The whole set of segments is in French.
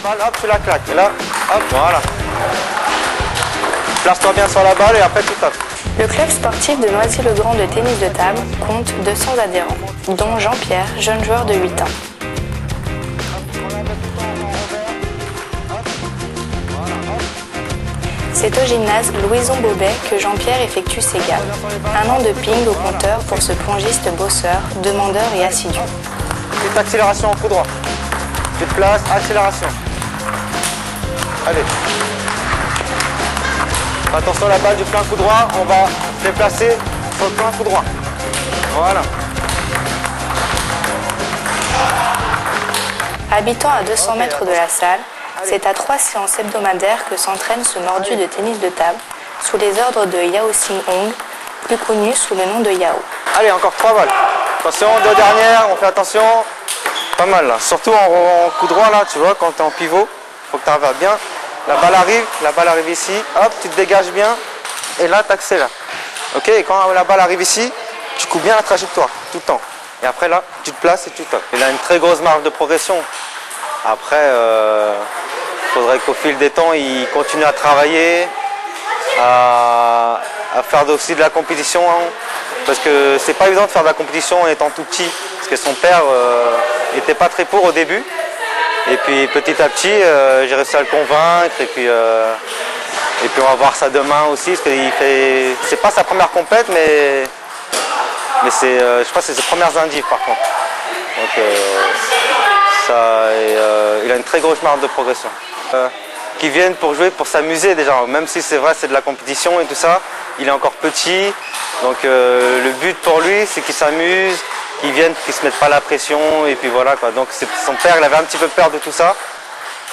balle, hop, tu la claques. Et là, hop, voilà. Place-toi bien sur la balle et après tu tapes. Le club sportif de Noisy-le-Grand de tennis de table compte 200 adhérents, dont Jean-Pierre, jeune joueur de 8 ans. C'est au gymnase Louison Bobet que Jean-Pierre effectue ses gammes. Un an de ping au compteur pour ce plongiste bosseur, demandeur et assidu. Petite accélération en coup droit. Tu te places, accélération. Allez. Attention, la balle du plein coup droit, on va se déplacer sur le plein coup droit. Voilà. Habitant à 200 mètres de la salle, c'est à 3 séances hebdomadaires que s'entraîne ce mordu de tennis de table, sous les ordres de Yao Sing Hong, plus connu sous le nom de Yao. Allez, encore 3 balles. Attention, 2 dernières, on fait attention. Pas mal là, surtout en coup droit là, tu vois, quand tu es en pivot, faut que tu arrives bien. La balle arrive ici, hop, tu te dégages bien, et là tu accélères. Ok, et quand la balle arrive ici, tu coupes bien la trajectoire, tout le temps. Et après là, tu te places et tu tapes. Il a une très grosse marge de progression. Après, il faudrait qu'au fil des temps, il continue à travailler, à faire aussi de la compétition. Hein, parce que c'est pas évident de faire de la compétition en étant tout petit. Parce que son père n'était pas très pour au début. Et puis petit à petit, j'ai réussi à le convaincre. Et puis on va voir ça demain aussi. Parce qu'il fait, c'est pas sa première compète, mais c'est, je crois que c'est ses premières indives par contre. Donc il a une très grosse marge de progression. Qui viennent pour jouer, pour s'amuser déjà, même si c'est vrai c'est de la compétition et tout ça, il est encore petit, donc le but pour lui c'est qu'il s'amuse, qu'il vienne, qu'il se mette pas la pression et puis voilà quoi. Donc son père il avait un petit peu peur de tout ça,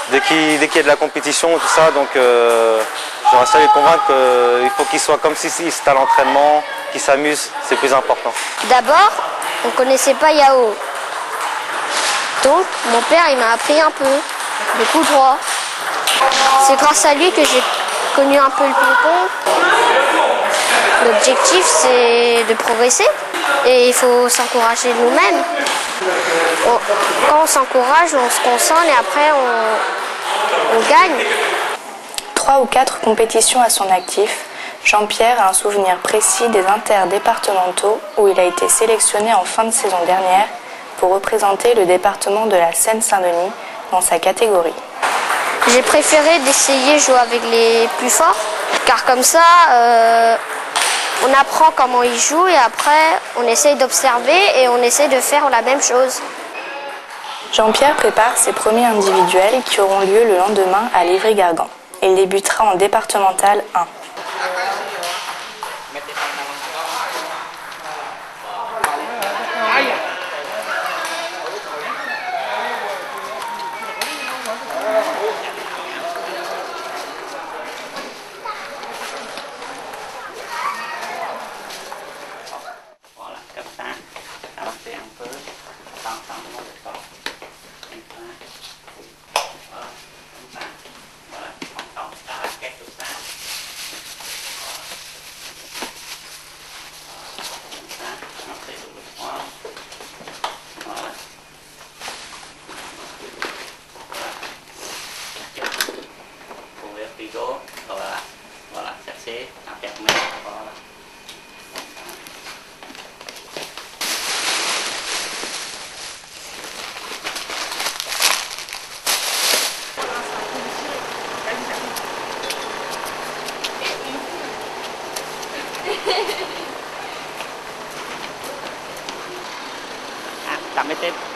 dès qu'il y a de la compétition et tout ça, donc j'aurais essayé de le convaincre qu'il faut qu'il soit comme si c'était à l'entraînement, qu'il s'amuse, c'est plus important. D'abord, on ne connaissait pas Yao. Donc mon père il m'a appris un peu le coup droit. C'est grâce à lui que j'ai connu un peu le ping-pong. L'objectif c'est de progresser et il faut s'encourager nous-mêmes. Quand on s'encourage, on se concentre et après on gagne. 3 ou 4 compétitions à son actif, Jean-Pierre a un souvenir précis des interdépartementaux où il a été sélectionné en fin de saison dernière pour représenter le département de la Seine-Saint-Denis dans sa catégorie. J'ai préféré d'essayer de jouer avec les plus forts, car comme ça, on apprend comment ils jouent et après, on essaye d'observer et on essaye de faire la même chose. Jean-Pierre prépare ses premiers individuels qui auront lieu le lendemain à Livry-Gargan. Il débutera en départemental 1.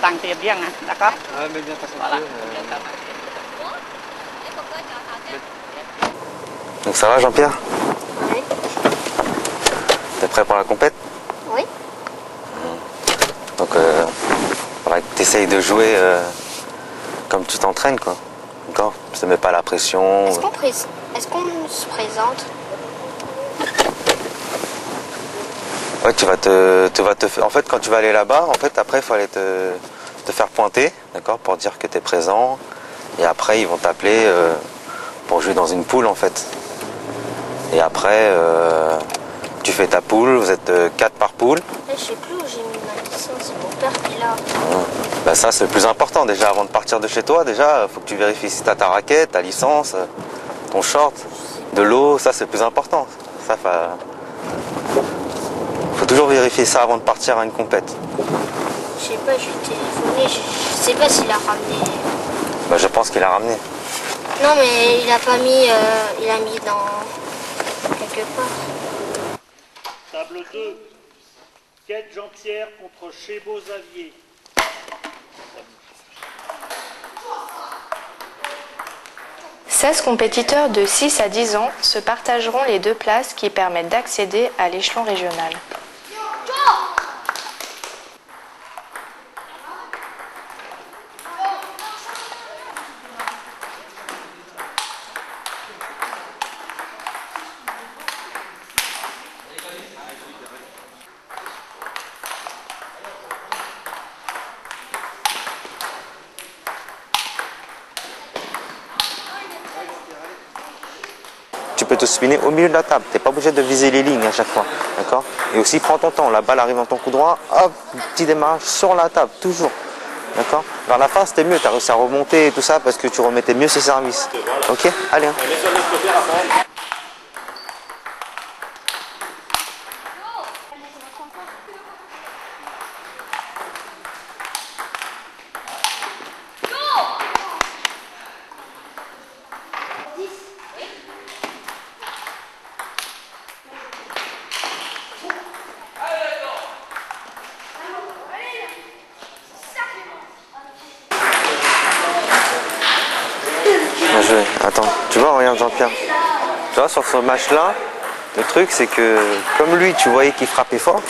Tăng tiền riêng à, d'accord? Voilà. Donc ça va Jean-Pierre? Oui. T'es prêt pour la compète? Oui. Donc voilà, tu essayes de jouer comme tu t'entraînes quoi. D'accord? Tu te mets pas la pression. Est-ce qu'on se présente? Ouais, en fait, quand tu vas aller là-bas, en fait, après, il faut aller te faire pointer, d'accord, pour dire que tu es présent. Et après, ils vont t'appeler pour jouer dans une poule, en fait. Et après, tu fais ta poule, vous êtes 4 par poule. Je sais plus où j'ai mis ma licence. peur qu'il a. Bah ça c'est le plus important déjà avant de partir de chez toi. Déjà faut que tu vérifies si tu as ta raquette, ta licence, ton short, de l'eau, ça c'est le plus important. Ça faut toujours vérifier ça avant de partir à une compète. Je sais pas, je vais téléphoner, je sais pas s'il a ramené. Bah je pense qu'il a ramené. Non mais il a pas mis, il a mis dans quelque part. Table 2. Quête Jean-Pierre contre Chébeau Xavier. « 16 compétiteurs de 6 à 10 ans se partageront les 2 places qui permettent d'accéder à l'échelon régional. Tu peux te spinner au milieu de la table. Tu n'es pas obligé de viser les lignes à chaque fois. D'accord? Et aussi, prends ton temps. La balle arrive dans ton coup droit. Hop, petit démarrage sur la table. Toujours. D'accord? Vers la fin, c'était mieux. Tu as réussi à remonter et tout ça parce que tu remettais mieux ses services. Ok? Allez. Hein. Bien joué. Attends, tu vois, regarde Jean-Pierre. Tu vois, sur ce match-là, le truc, c'est que comme lui, tu voyais qu'il frappait fort.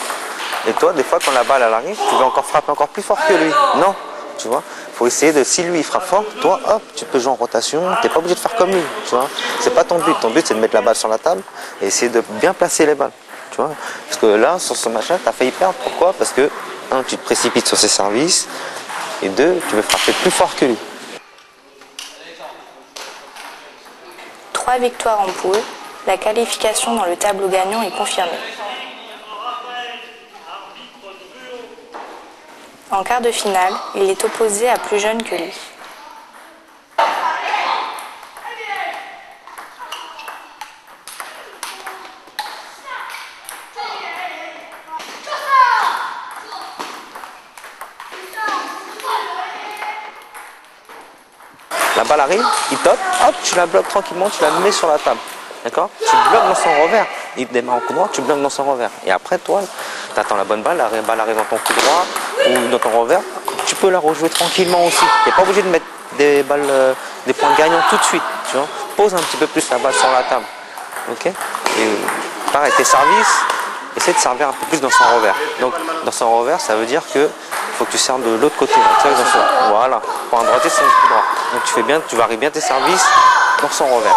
Et toi, des fois, quand la balle elle arrive, tu veux encore frapper encore plus fort que lui. Non, tu vois. Faut essayer de, si lui il frappe fort, toi, hop, tu peux jouer en rotation. T'es pas obligé de faire comme lui, tu vois. C'est pas ton but. Ton but, c'est de mettre la balle sur la table et essayer de bien placer les balles, tu vois. Parce que là, sur ce match-là, t'as failli perdre. Pourquoi? Parce que, un, tu te précipites sur ses services. Et deux, tu veux frapper plus fort que lui. 3 victoires en poule, la qualification dans le tableau gagnant est confirmée. En quart de finale, il est opposé à plus jeune que lui. La balle arrive, il top, hop, tu la bloques tranquillement, tu la mets sur la table. D'accord? Tu bloques dans son revers. Il démarre en coup droit, tu bloques dans son revers. Et après, toi, tu attends la bonne balle, la balle arrive dans ton coup droit ou dans ton revers. Tu peux la rejouer tranquillement aussi. Tu n'es pas obligé de mettre des balles, des points gagnants tout de suite. Tu vois? Pose un petit peu plus la balle sur la table. Ok? Et pareil, tes services, essaie de servir un peu plus dans son revers. Donc, dans son revers, ça veut dire que faut que tu serves de l'autre côté. Là. Voilà. Pour un droitier, c'est un coup droit. Donc tu fais bien, tu varies bien tes services dans son revers.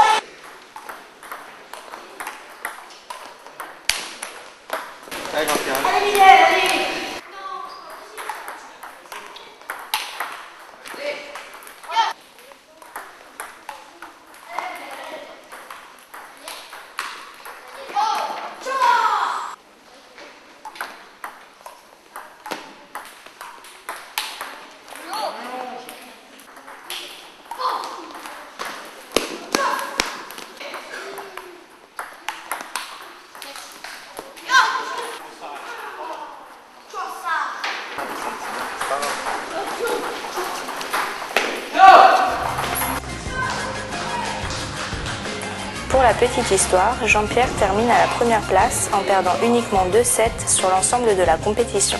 Pour la petite histoire, Jean-Pierre termine à la première place en perdant uniquement 2 sets sur l'ensemble de la compétition.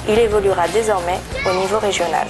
Il évoluera désormais au niveau régional.